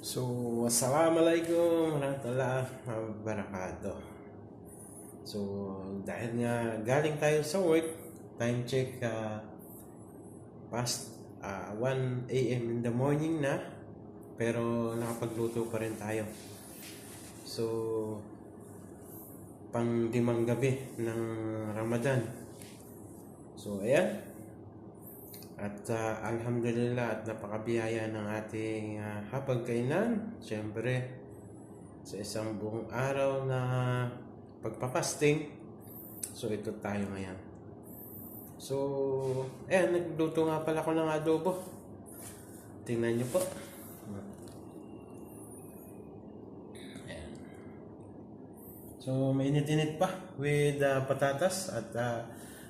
So, Assalamualaikum warahmatullahi wabarakatuh. So, dahil nga galing tayo sa work, time check past 1 a.m. in the morning na, pero nakapagluto pa rin tayo. So, pang limang gabi ng Ramadan. So, ayan. At alhamdulillah at napakabiyaya ng ating hapagkainan. Siyempre, sa isang buong araw na pagpapasting. So, ito tayo ngayon. So, ayan, nagluto nga pala ako ng adobo. Tingnan nyo po. Ayan. So, mainit-init pa with patatas at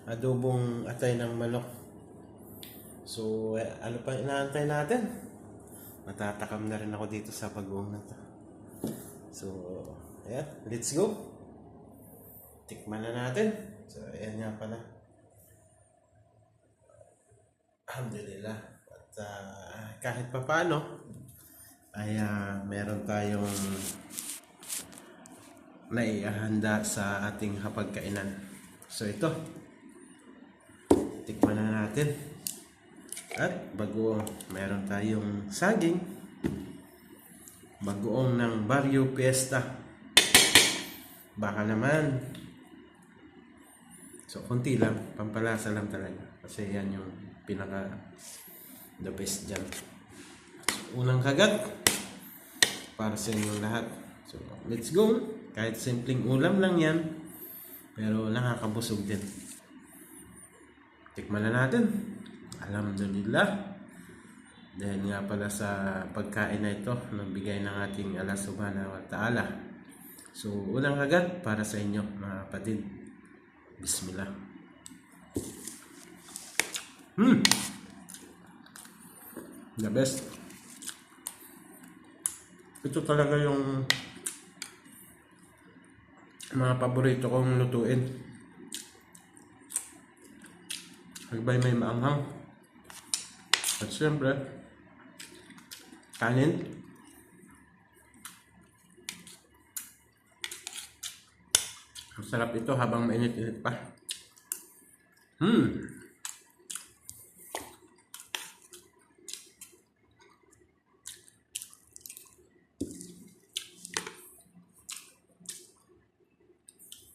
adobong atay ng manok. So, ano pa inaantay natin? Matatakam na rin ako dito sa pag-uong na to. So, ayan, let's go. Tikman na natin. So, ayan nga pala. Alhamdulillah. At kahit pa paano, ay meron tayong naihanda sa ating hapagkainan. So, ito. Tikman na natin. At bagoong, meron tayong saging, bagoong ng Barrio Fiesta. Baka naman. So, konti lang, pampalasa lang talaga. Kasi yan yung pinaka the best dyan. So, unang kagat, para sa inyong lahat. So, let's go. Kahit simpleng ulam lang yan, pero nakakabusog din. Tikman na natin. Alhamdulillah. Dahil nga pala sa pagkain na ito nabigay ng ating Allah subhanahu wa ta'ala. So, unang kagat para sa inyo mga kapatid. Bismillah. The best. Ito talaga yung mga paborito kong lutuin. Hagbay may maanghang. At siyempre, kanin. Masarap ito habang mainit-init pa.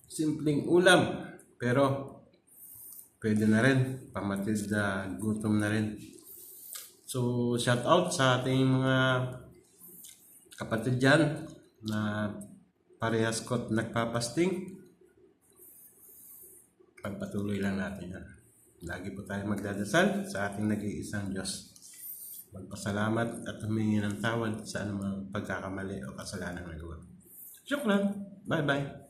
Simpleng ulam, pero pwede na rin, pamatid na gutom na rin. So, shout out sa ating mga kapatid dyan na parehas ko't nagpapasting. Pagpatuloy lang natin yan. Lagi po tayo magdadasal sa ating nag-iisang Diyos. Magpasalamat at humingi ng tawad sa anumang pagkakamali o kasalanan na gawa. Syukran. Bye-bye.